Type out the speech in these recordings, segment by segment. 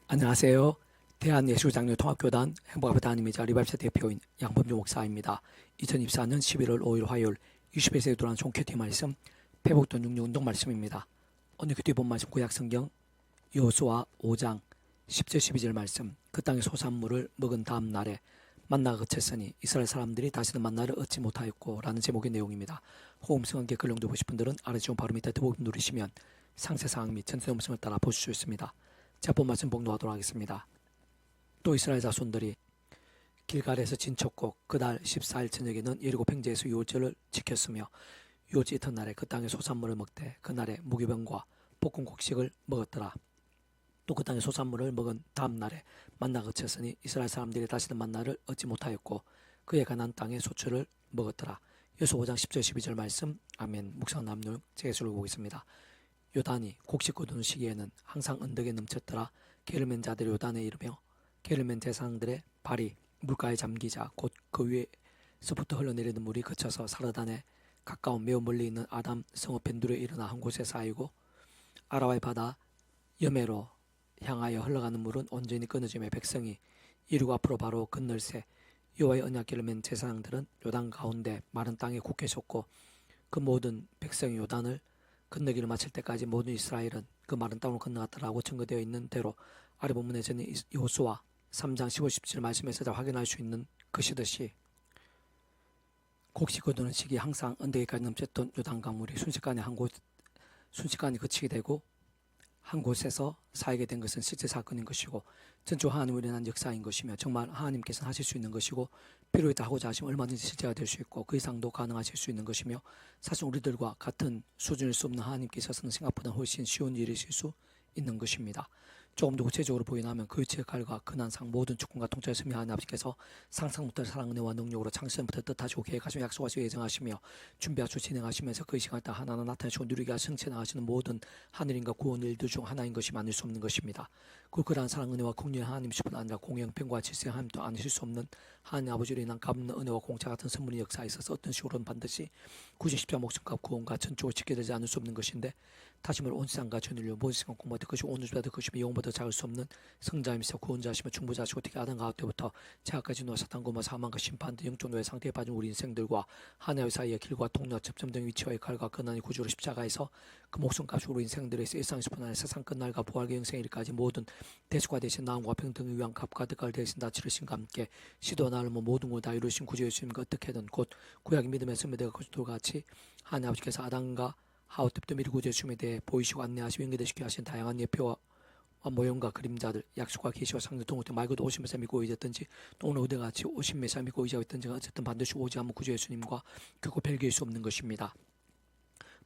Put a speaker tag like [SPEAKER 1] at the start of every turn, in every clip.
[SPEAKER 1] 안녕하세요. 대한예술장로통합교단 행복아빠 담임이자 리발사 대표인 양범주 목사입니다. 2024년 11월 5일 화요일 21세기 돌아온 종교티 말씀 회복돈 육류 운동 말씀입니다. 오늘 교티 본 말씀 구약성경 여호수아 5장 10절 12절 말씀. 그 땅의 소산물을 먹은 다음 날에 만나가 그쳤으니 이스라엘 사람들이 다시는 만나를 얻지 못하였고 라는 제목의 내용입니다. 호음성 함께 글 용도 보실 분들은 아래 지금 바로 밑에 더보기 누르시면 상세사항 및 전체 음성을 따라 보실 수 있습니다. 자, 본 말씀 봉독하도록 하겠습니다. 또 이스라엘 자손들이 길갈에서 진쳤고 그달 14일 저녁에는 여리고 평지에서 유월절을 지켰으며 유월절 이튿날에 그 땅의 소산물을 먹되 그날에 무교병과 볶은 곡식을 먹었더라. 또 그 땅의 소산물을 먹은 다음 날에 만나가 그쳤으니 이스라엘 사람들이 다시는 만나를 얻지 못하였고 그의 가나안 땅의 소출을 먹었더라. 여호수아 5장 10절 12절 말씀. 아멘. 묵상 남용 제수를 보겠습니다. 요단이 곡식 거두는 시기에는 항상 언덕에 넘쳤더라. 개를 맨 자들이 요단에 이르며 개를 맨 제사장들의 발이 물가에 잠기자 곧 그 위에서부터 흘러내리는 물이 그쳐서 사르단에 가까운 매우 멀리 있는 아담 성읍 벤두르에 일어나 한 곳에 쌓이고 아라와의 바다 여메로 향하여 흘러가는 물은 온전히 끊어지며 백성이 이루고 앞으로 바로 건널새 여호와의 언약궤를 맨 제사장들은 요단 가운데 마른 땅에 굳게 섰고 그 모든 백성이 요단을 건너기를 마칠 때까지 모든 이스라엘은 그 마른 땅으로 건너갔더라고 증거되어 있는 대로 아래 본문에 저는 여호수아 3장 15, 17 말씀에서 다 확인할 수 있는 것이듯이 곡식 거두는 시기 항상 언덕에까지 넘쳤던 요단 강물이 순식간에 그치게 되고 한 곳에서 쌓이게 된 것은 실제 사건인 것이고 전적으로 하나님으로 인한 역사인 것이며 정말 하나님께서는 하실 수 있는 것이고 필요에 따라 하고자 하시면 얼마든지 실제가 될 수 있고 그 이상도 가능하실 수 있는 것이며 사실 우리들과 같은 수준일 수 없는 하나님께 있어서는 생각보다 훨씬 쉬운 일이실 수 있는 것입니다. 조금 더 구체적으로 보이나면 그 위치의 칼과 근한상 모든 주권과 통찰을 승리하는 아버지께서 상상 못할 사랑 은혜와 능력으로 창세전부터 뜻하시고 계획하시며 약속하시고 예정하시며 준비하시고 진행하시면서 그 시간에 따라 하나하나 나타내시고 누리게 승체 나가시는 모든 하늘인과 구원 일들 중 하나인 것이 만들 수 없는 것입니다. 그러한 사랑 은혜와 국리의 하나님이실 뿐 아니라 공영평과 질서의 하나님도 아니실 수 없는 하나님 아버지로 인한 값없는 은혜와 공짜 같은 선물의 역사에 있어서 어떤 식으로는 반드시 굳이 십자가 목숨값 구원과 전적으로 지켜되지 않을 수 없는 것인데 다시 말해 온 세상과 전인류 모든 세상 공부하듯 것이고 온 우주보다 것이며 영보다 작을 수 없는 성자이시며 구원자시며 중보자시고 특히 아담과 하와 때부터 제약까지 놓아 사탄과 사망과 심판 등 영적 노예 상태에 빠진 우리 인생들과 하나의 사이의 길과 통로와 접점 등 위치와의 칼과 근한의 구주로 십자가에서 그 목숨값이 우리 인생들의 일상에서 분한 세상 끝날과 부활의 영생의 일까지 모든 대수가 되신 나음과 평등을 위한 값과 득을 대신 다 치르신과 함께 시도와 나름은 모든 걸 다 이루신 구주 예수님과 어떻게든 곧 구약의 믿음의 선배들과 그리스도와 같이 하나님 아버지께서 아담과 하와 때부터 미리 구주 예수님에 대해 보이시고 안내하시고 연결되시게 하신 다양한 예표와 모형과 그림자들 약속과 계시와 상대 동호 등 말고도 오신 메사 믿고 의졌든지 또 오늘 우리가 같이 오신 메사 믿고 의지하고 있든지 어쨌든 반드시 오지 않으면 구주 예수님과 결코 별개일 수 없는 것입니다.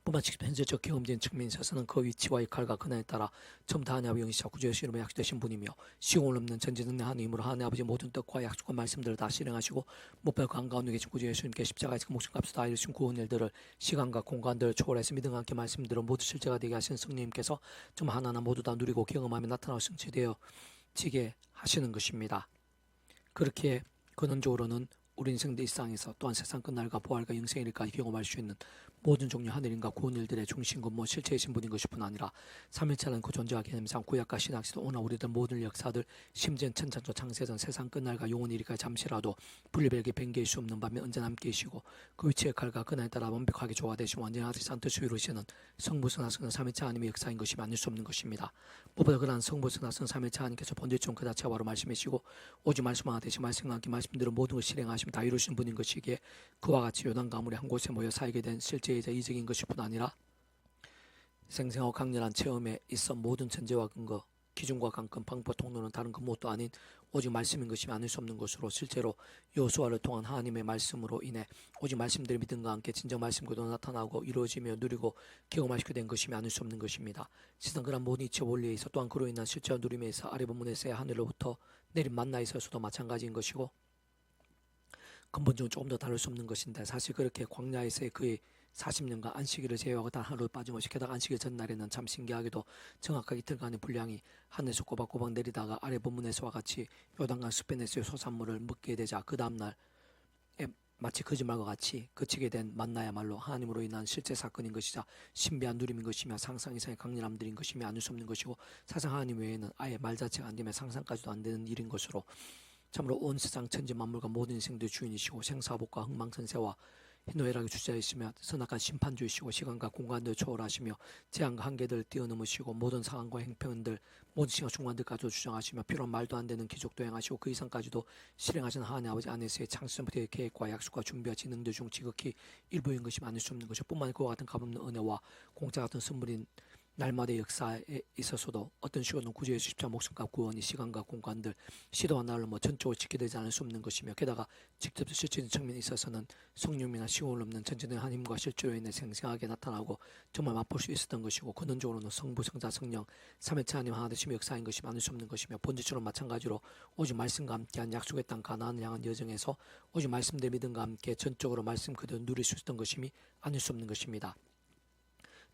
[SPEAKER 1] 뿐만 직접 현재적 경험적인 측면에 있어서는 그 위치와 역할과 근한에 따라 처음부터 하나님 아버지 영이시자 구주 예수님으로 약속되신 분이며 시공을 넘는 전지능력 하나님의 힘으로 하나님 아버지 모든 뜻과 약속과 말씀들을 다 실행하시고 못발 그 한가운데 계신 구주 예수님께 십자가에서 그 목숨값을 다 이루신 구원 일들을 시간과 공간들을 초월해서 믿음과 함께 말씀들을 모두 실제가 되게 하신 성령님께서 좀 하나하나 모두 다 누리고 경험하며 나타나고 성취되어 지게 하시는 것입니다. 그렇게 근원적으로는 우리 인생들 일상에서 또한 세상 끝날과 부활과 영생의 일까지 경험할 수 있는 모든 종류 하늘인과 구원 일들의 중심 근무 실체이신 분인 것일 뿐 아니라 삼일체라는 그 존재와 개념상 구약과 신학시도 오나 우리들 모든 역사들 심지어 천찬조 창세전 세상 끝날과 영원 일까지 잠시라도 분리별개 변개일 수 없는 반면 언제나 함께 계시고 그 위치의 칼과 근한에 따라 완벽하게 조화되시고 완전히 하시는 뜻을 이루시는 성부성하성은 삼일체 하나님의 역사인 것이 아닐 수 없는 것입니다. 무엇보다 그러한 성부성하성 삼일체 하나님께서 본질중 그 자체가 바로 말씀이시고 오직 말씀 하나 되시 말씀과 함께 말씀대로 모든 것을 실행하시면 다 이루신 분인 것이기에 그와 같이 요단 가물이 한 곳에 모여 살게 된 실제이자 이적인 것일 뿐 아니라 생생하고 강렬한 체험에 있어 모든 전제와 근거 기준과 관건 방법 통로는 다른 그 무엇도 아닌 오직 말씀인 것이 아닐 수 없는 것으로 실제로 여호수아를 통한 하나님의 말씀으로 인해 오직 말씀들의 믿음과 함께 진정 말씀과도 나타나고 이루어지며 누리고 경험하시게 된 것이 아닐 수 없는 것입니다. 시선 그런 모든 이치 원리에 있어 또한 그로 인한 실제와 누림에 있어 아래 본문에서의 하늘로부터 내린 만나에 있어서도 마찬가지인 것이고 근본적으로 조금 더 다를 수 없는 것인데 사실 그렇게 광야에서의 그의 40년간 안식일을 제외하고 단 하루 빠짐없이 게다가 안식일 전날에는 참 신기하게도 정확하게 이틀간의 분량이 하늘에서 꼬박꼬박 내리다가 아래 본문에서와 같이 요단강 숲에내서의 소산물을 먹게 되자 그 다음날에 마치 거짓말과 같이 그치게 된 만나야말로 하나님으로 인한 실제 사건인 것이자 신비한 누림인 것이며 상상 이상의 강렬함들인 것이며 아닐 수 없는 것이고 사상 하나님 외에는 아예 말 자체가 안 되며 상상까지도 안 되는 일인 것으로 참으로 온 세상 천지 만물과 모든 인생들의 주인이시고 생사복과 흥망성쇠와 희노애락의 주자이시며 선악한 심판주이시고 시간과 공간을 초월하시며 재앙과 한계들을 뛰어넘으시고 모든 상황과 행편들 모든 시간 중간들까지도 주장하시며 필요한 말도 안 되는 기적도 행하시고 그 이상까지도 실행하신 하나님 아버지 안에서의 창세전부터의 계획과 약속과 준비와 지능들 중 지극히 일부인 것이 많을 수 없는 것이요 뿐만 그와 같은 값없는 은혜와 공짜 같은 선물인 날마다의 역사에 있어서도 어떤 식으로는 구제의 십자 목숨과 구원이 시간과 공간들 시도와 날로 전적으로 지켜되지 않을 수 없는 것이며 게다가 직접 실질적인 측면에 있어서는 성령이나 시공을 없는 전체적인 하나님과 실제로 인해 생생하게 나타나고 정말 맛볼 수 있었던 것이고 근원적으로는 성부 성자 성령 삼위체 하나님 하나 되심의 역사인 것이 많을 수 없는 것이며 본질적으로 마찬가지로 오직 말씀과 함께한 약속의 땅 가나안을 향한 여정에서 오직 말씀대 믿음과 함께 전적으로 말씀 그대로 누릴 수 있었던 것임이 아닐 수 없는 것입니다.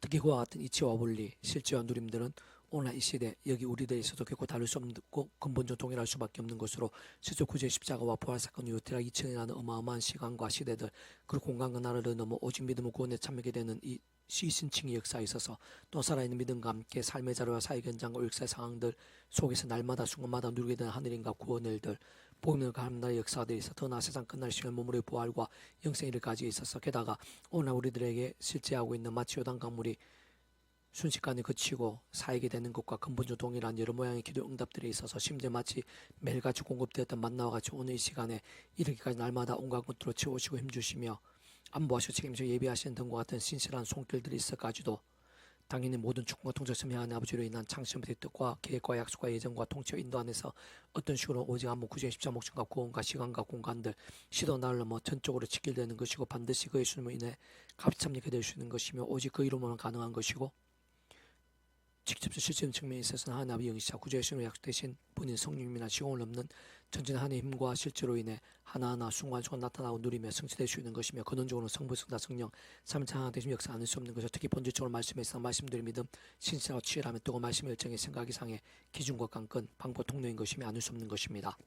[SPEAKER 1] 특히 그와 같은 이치와 원리, 실제와 누림들은 오늘날 이 시대 여기 우리들에 있어도 결코 다를 수 없고 근본적으로 동일할 수밖에 없는 것으로 실제 구제 십자가와 부활사건 이후 대략 2000년이라는 어마어마한 시간과 시대들 그리고 공간과 나라를 넘어 오직 믿음을 구원에 참여하게 되는 이 시신칭의 역사에 있어서 또 살아있는 믿음과 함께 삶의 자료와 사회 현장과 역사의 상황들 속에서 날마다 순간마다 누리게 되는 하늘인과 구원의 일들 복음을 가는 나라의 역사들에 있어 더 나아 세상 끝날 시간 몸으로의 부활과 영생의 일을 가지고 있어서 게다가 오늘날 우리들에게 실제하고 있는 마치 요단 강물이 순식간에 그치고 사이게 되는 것과 근본적으로 동일한 여러 모양의 기도 응답들에 있어서 심지어 마치 매일같이 공급되었던 만나와 같이 오늘 이 시간에 이르기까지 날마다 온갖 것들로 채우시고 힘주시며 안보하시고 책임지고 예비하시는 등과 같은 신실한 손길들이 있어가지고 당연히 모든 축복과 통치 섬해하는 아버지로 인한 창세전부터의 뜻과 계획과 약속과 예정과 통치와 인도 안에서 어떤 식으로 오직 한번 구주의 십자 목숨과 구원과 시간과 공간들 시도 나를 넘어 전적으로 지킬되는 것이고 반드시 그의 수님으로 인해 값이 참여게 될 수 있는 것이며 오직 그 이름으로는 가능한 것이고 직접 실질적인 측면에 있어서는 하나님 아버지 영이시자 구주의 신으로 약속되신 본인 성령님이나 시공을 넘는 전진 하나님의 힘과 실제로 인해 하나하나 순간순간 나타나고 누리며 성취될 수 있는 것이며 근원적으로는 성부 성자 성령 삼위체 하나 되심 역사 않을 수 없는 것이죠. 특히 본질적으로 말씀에서 말씀드릴 믿음 신실하고 치열하며 또 말씀의 열정의 생각 이상의 기준과 관건 방법 통로인 것이며 않을 수 없는 것입니다.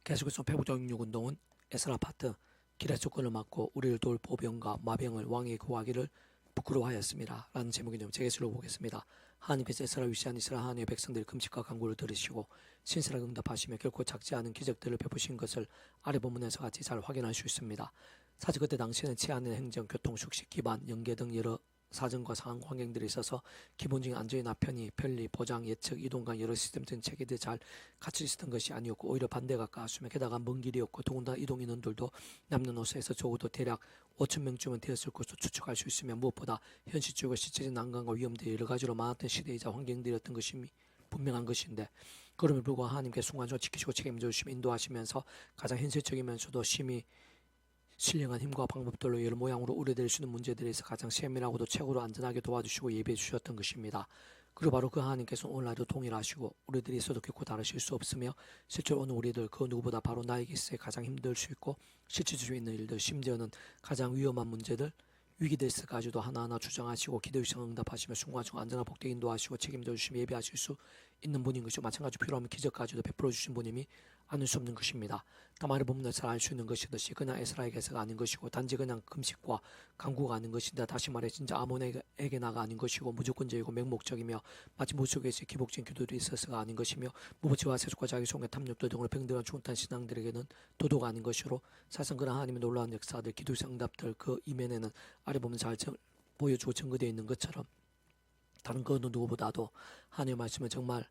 [SPEAKER 1] 계속해서 회복적 육운동은 에스라 파트 길의 조건을 막고 우리를 도울 보병과 마병을 왕에게 구하기를 부끄러워하였습니다. 라는 제목의 제가 읽어보겠습니다. 하나님께서 에스라를 위시한 이스라엘 하나님의 백성들의 금식과 간구를 들으시고 신실하게 응답하시며 결코 작지 않은 기적들을 베푸신 것을 아래 본문에서 같이 잘 확인할 수 있습니다. 사실 그때 당시에는 치안의 행정, 교통, 숙식, 기반, 연계 등 여러 사정과 상황 환경들이 있어서 기본적인 안전이나 편의, 편리, 보장, 예측, 이동간 여러 시스템적인 체계들이 잘 갖춰 있었던 것이 아니었고 오히려 반대가 가수며 게다가 먼 길이었고 더군다나 이동 인원들도 남녀노소에서 적어도 대략 5,000명쯤은 되었을 것으로 추측할 수 있으며 무엇보다 현실적이고 실제적인 난관과 위험들이 여러 가지로 많았던 시대이자 환경들이었던 것이 분명한 것인데 그럼에도 불구하고 하나님께 순간적으로 지키시고 책임져 주시며 인도하시면서 가장 현실적이면서도 심히 신령한 힘과 방법들로 여러 모양으로 우려될 수 있는 문제들에서 가장 세밀하고도 최고로 안전하게 도와주시고 예비해 주셨던 것입니다. 그리고 바로 그 하나님께서 오늘날도 동일하시고 우리들이 있어도 결코 다르실 수 없으며 실제로 오늘 우리들 그 누구보다 바로 나에게 있어 가장 힘들 수 있고 실질적으로 수 있는 일들 심지어는 가장 위험한 문제들 위기들까지도 하나하나 주장하시고 기도 요청 응답하시며 순간순간 안전한 복되게 인도하시고 책임져 주시며 예배하실 수 있는 분인 것이고 마찬가지로 필요하면 기적까지도 베풀어 주신 분임이 아닐 수 없는 것입니다. 다만에 보면 잘 알 수 있는 것이듯이 그냥 에스라에게서가 아닌 것이고 단지 그냥 금식과 간구가 아닌 것인데 다시 말해 진짜 아몬에게나가 아닌 것이고 무조건적이고 맹목적이며 마치 무속에서의 기복적인 기도들이 있어서가 아닌 것이며 무부지와 세속과 자기 속의 탐욕도 등으로 병들어간 중탄 신앙들에게는 도도가 아닌 것이로 사실 그런 하나님의 놀라운 역사들 기도의 응답들 그 이면에는 아래 보면 잘 보여주고 증거되어 있는 것처럼 다른 그 어느 누구보다도 하나님의 말씀을 정말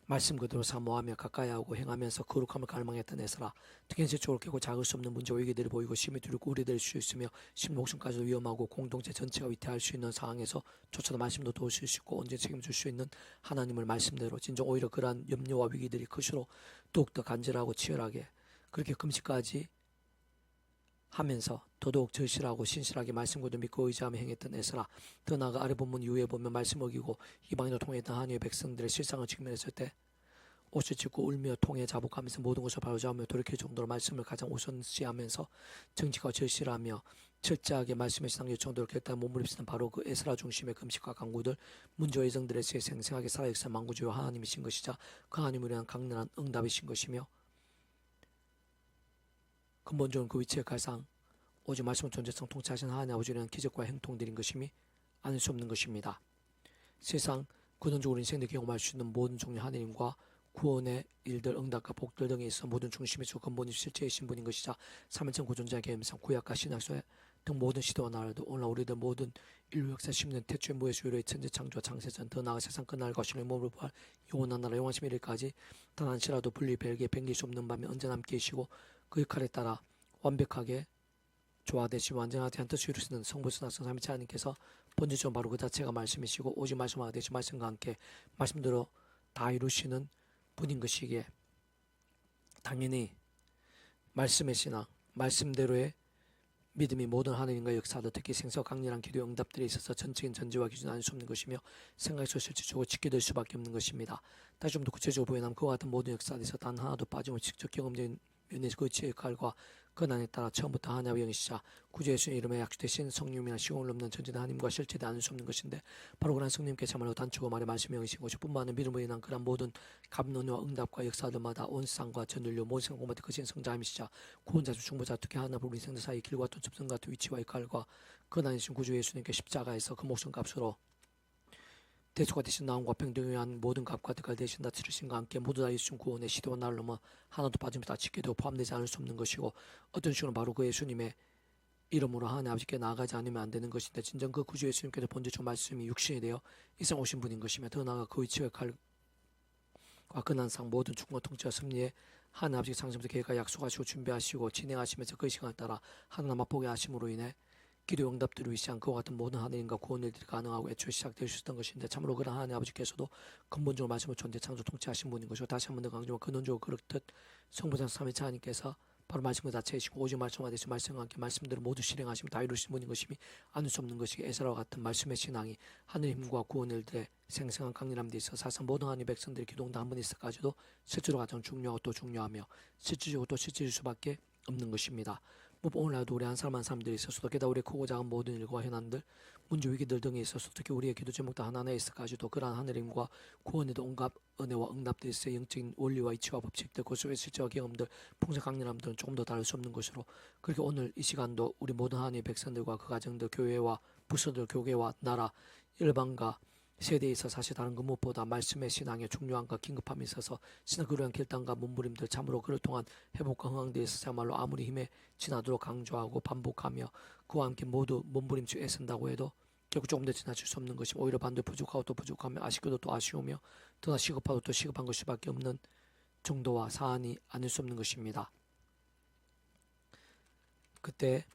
[SPEAKER 1] 말씀 그대로 사모하며 가까이 하고 행하면서 거룩함을 갈망했던 에스라 특히 현실적으로 결코 작을 수 없는 문제와 위기들이 보이고 심히 두렵고 우려될 수 있으며 목숨까지도 위험하고 공동체 전체가 위태할 수 있는 상황에서 조차도 말씀도 도우실 수 있고 언제 책임질 수 있는 하나님을 말씀대로 진정 오히려 그러한 염려와 위기들이 클수록 더욱더 간절하고 치열하게 그렇게 금식까지 하면서 더더욱 절실하고 신실하게 말씀과도 믿고 의지하며 행했던 에스라 더 나아가 아래 본문 이후에 보면 말씀 어기고 이방인으로 통했던 하나님의 백성들의 실상을 직면했을 때 옷을 찢고 울며 통해 자복하면서 모든 것을 바로잡으며 돌이킬 정도로 말씀을 가장 우선시하면서 정직하고 절실하며 철저하게 말씀의 신앙 요청대로 결단 몸부림치는 바로 그 에스라 중심의 금식과 간구들 문제와 예정들에서 생생하게 살아역사 만구주요 하나님이신 것이자 그 하나님을 위한 강렬한 응답이신 것이며 근본적으로 그 위치의 가상 오직 말씀은 존재성 통치하신 하나님 아버지는 기적과 행동들인 것임이 아닐 수 없는 것입니다. 세상 근원적으로 인생을 경험할 수 있는 모든 종류 하나님과 구원의 일들, 응답과 복들 등에 있어 모든 중심이시고 근본이 실체이신 분인 것이자 삼일천 구존자의 개념상 구약과 신약서의 등 모든 시대와 나라도 오늘날 우리들 모든 인류 역사 10년 태초의 무에서 유로의 천지 창조와 창세전 더 나아가 세상 끝날과 신의 몸으로 부활 영원한 나라 영원하심 이르기까지 단 한시라도 분리 별개 변길 수 없는 밤에 언제나 함께 계시고 그 역할에 따라 완벽하게 조화되시고 완전하게 한 뜻을 이루시는 성부선학성 삼위체 하나님께서 본질적으로 바로 그 자체가 말씀이시고 오직 말씀하게 되시 말씀과 함께 말씀대로 다 이루시는 분인 것이기에 당연히 말씀의 신앙, 말씀대로의 믿음이 모든 하나님과 역사도 특히 생사 강렬한 기도 응답들에 있어서 전적인 전제와 기준 알 수 없는 것이며 생각에서 실질적으로 지켜질 수밖에 없는 것입니다. 다시 좀 더 구체적으로 보여나면 그와 같은 모든 역사에서 단 하나도 빠짐없이 직접 경험적인 면에서 그 역할과 권한에 따라 처음부터 하나님의 영이시자 구주 예수의 이름에 약주되신 성령이나 시공을 넘는 전지된 하나님과 실체되 않을 수 없는 것인데 바로 그런 성령께 참말로 단축과 말의 말씀의 영이신 것이 뿐만 아니라 믿음으로 인한 그런 모든 감론과 응답과 역사들마다 온 세상과 전 인류 모든 생공마다 크신 성자임이시자 구원자 주 중보자 특히 하나 부른 인생들 사이 길과 또 접선 같은 위치와 역할과 권한이신 구주 예수님께 십자가에서 그 목숨 값으로 대속가 되신 나음과 평등을 위한 모든 값과 득을 대신다 치르신과 함께 모두 다 예수님 구원의 시대와 날을 넘어 하나도 빠짐없이 다 지게 되고 포함되지 않을 수 없는 것이고 어떤 식으로 바로 그 예수님의 이름으로 하나님 아버지께 나아가지 않으면 안 되는 것인데 진정 그 구주 예수님께서 본질적 말씀이 육신이 되어 이상 오신 분인 것이며 더 나아가 그 위치의 칼과 근한상 모든 충고 통치와 승리에 하나님 아버지 상심부터 계획과 약속하시고 준비하시고 진행하시면서 그 시간에 따라 하나님 맛보게 하심으로 인해 기도 응답들을 위시한 그와 같은 모든 하나님과 구원 일들이 가능하고 애초에 시작될 수 있었던 것인데 참으로 그런 하나님 아버지께서도 근본적으로 말씀을 존재 창조 통치하신 분인 것이고 다시 한 번 더 강조하면 근원적으로 그렇듯 성부장 삼위체 하나님께서 바로 말씀의 자체이시고 오직 말씀과 되시 말씀과 함께 말씀들을 모두 실행하시며 다 이루신 분인 것임이 아닐 수 없는 것이기 에스라와 같은 말씀의 신앙이 하늘의 힘과 구원 일들의 생생한 강렬함 데 있어 사실 모든 하나님의 백성들이 기도응답 한 번 있어까지도 실제로 가장 중요하고 또 중요하며 실질적으로 또 실질일 수밖에 없는 것입니다. 오늘날도 우리 한 사람 한 사람들이 있어서도 게다가 우리의 크고 작은 모든 일과 현안들 문제 위기들 등에 있어서 특히 우리의 기도 제목도 하나하나에 있어가지고 그러한 하늘의 힘과 구원에도 온갖 은혜와 응답들이 있어요. 영적인 원리와 이치와 법칙들 그 속의 실제와 경험들 풍성 강렬함들은 조금 더 다를 수 없는 것으로 그렇게 오늘 이 시간도 우리 모든 하나님의 백성들과 그 가정들 교회와 부서들 교계와 나라 일반과 세대에 있어 사실 다른 것 무엇보다 말씀의 신앙의 중요함과 긴급함이 있어서 신앙 그러한 결단과 몸부림들 참으로 그를 통한 회복과 흥황들에 있어야말로 아무리 힘에 지나도록 강조하고 반복하며 그와 함께 모두 몸부림쳐 애쓴다고 해도 결국 조금 더 지나칠 수 없는 것이 오히려 반대 부족하고 또 부족하며 아쉽게도 또 아쉬우며 또나 시급하고 또 시급한 것 수밖에 없는 정도와 사안이 아닐 수 없는 것입니다. 그때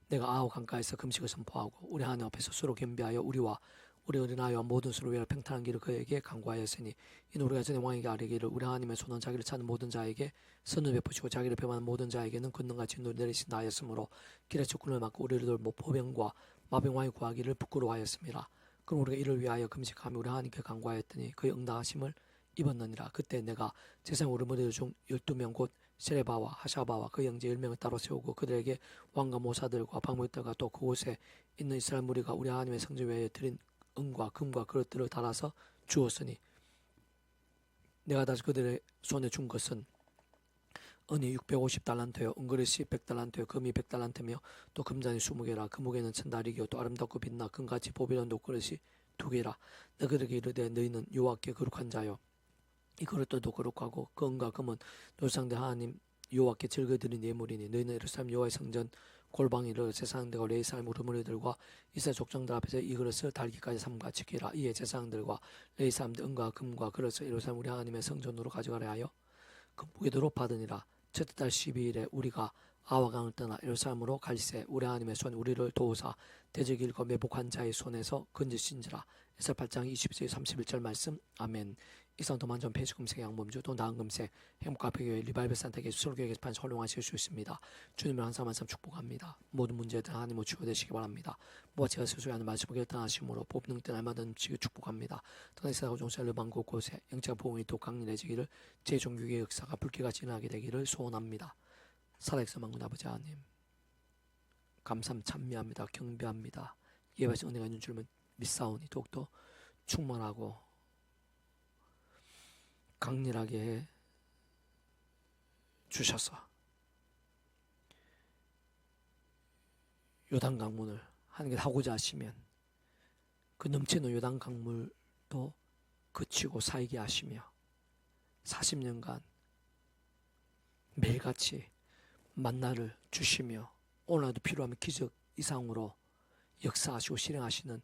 [SPEAKER 1] 내가 아우 강가에서 금식을 선포하고 우리 하나님 앞에서 서로 겸비하여 우리와 우리 어린아이와 모든 수를 위하여 평탄한 길을 그에게 강구하였으니 이는 우리가 전에 왕에게 아뢰기를 우리 하나님의 손은 자기를 찾는 모든 자에게 선을 베푸시고 자기를 배반하는 모든 자에게는 권능과 진노를 내리신다 하였으므로 길의 적군을 막고 우리를 돌보 보병과 마병왕이 구하기를 부끄러워하였습니다. 그럼 우리가 이를 위하여 금식하며 우리 하나님께 강구하였더니 그의 응답하심을 입었느니라. 그때 내가 세상 우르무리들 중 12명 곧 세레바와 하샤바와 그 형제 10명을 따로 세우고 그들에게 왕과 모사들과 방백들과 또 그곳에 있는 이스라엘 무리가 우리 하나님의 성전 외에 드린 은과 금과 그릇들을 달아서 주었으니 내가 다시 그들의 손에 준 것은 은이 650달란트요 은그릇이 100달란트요 금이 100달란트며 또 금잔이 20개라 그 무게는 1000달이요 또 아름답고 빛나 금같이 보배로운 녹그릇이 2개라 내가 그들에게 이르되 너희는 여호와께 거룩한 자요 이 그릇들도 거룩하고 그 은과 금은 놀상대 하나님 여호와께 즐거드린 예물이니 너희는 예루살렘 여호와의 성전 골방이를 제사장들과 레위사람 우르무리들과 이스라엘 족장들 앞에서 이 그릇을 달기까지 삼가 지키라. 이에 제사장들과 레위사람들 은과 금과 그릇을 예루살렘 우리 하나님의 성전으로 가져가려 하여 그 무게도로 받으니라. 첫째 달 12일에 우리가 아와 강을 떠나 예루살렘으로 갈새 우리 하나님의 손 우리를 도우사 대적일과 매복한 자의 손에서 건지신지라. 에스라 8장 22절 31절 말씀. 아멘. 이상 도만전 폐지금색 양범주 또 나은금색 행복카페교회 리발베 산타게 수설교회 게시판 활용하실 수 있습니다. 주님을 한 사람 한 사람 축복합니다. 모든 문제들 하나님으로 치유되시기 바랍니다. 무엇 제가 스스로하는 말씀을 결단하심으로 법능 때 날마다 넘치게 축복합니다. 떠나서 종사를 방 곳곳에 영적 보험이 또 강렬해지기를 재종교의 역사가 불길같이 일어나게 되기를 소원합니다. 살아계신 만군 아버지 하나님 감사함 찬미합니다. 경배합니다. 예배하신 은혜가 있는 줄을 믿사오니 더욱더 충만하고 강렬하게 해 주셔서 요단 강문을 하나님께 하고자 하시면 그 넘치는 요단 강물도 그치고 살게 하시며 40년간 매일같이 만나를 주시며 오늘도 필요하면 기적 이상으로 역사하시고 실행하시는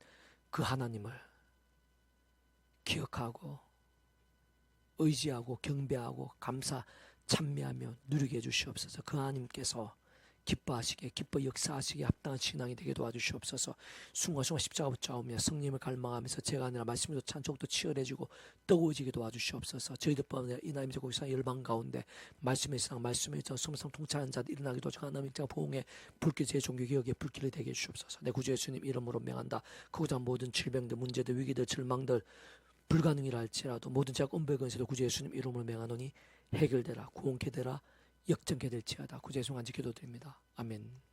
[SPEAKER 1] 그 하나님을 기억하고 의지하고 경배하고 감사 찬미하며 누리게 해주시옵소서. 그 하나님께서 기뻐하시게 기뻐 역사하시기에 합당한 신앙이 되게 도와주시옵소서. 순간순간 십자가 붙잡으며 성령을 갈망하면서 제가 아니라 말씀으로 찬송도 치열해지고 뜨거워지게 도와주시옵소서. 저희들뿐만 아니라 이 나임 제국 이상 열방 가운데 말씀의 세상 말씀의 저 소명상 통찰하는 자들 일어나게 도와주시고 하나님의 제가 보응에 불길 제 종교 개혁의 불길이 되게 해주시옵소서. 내 구주 예수님 이름으로 명한다. 그보다 모든 질병들 문제들 위기들 절망들 불가능이라 할지라도 모든 제약 은배근세도 구주 예수님 이름으로 명하노니 해결되라 구원케 되라 역전케 될지어다. 구주 예수 간지 기도드립니다. 아멘.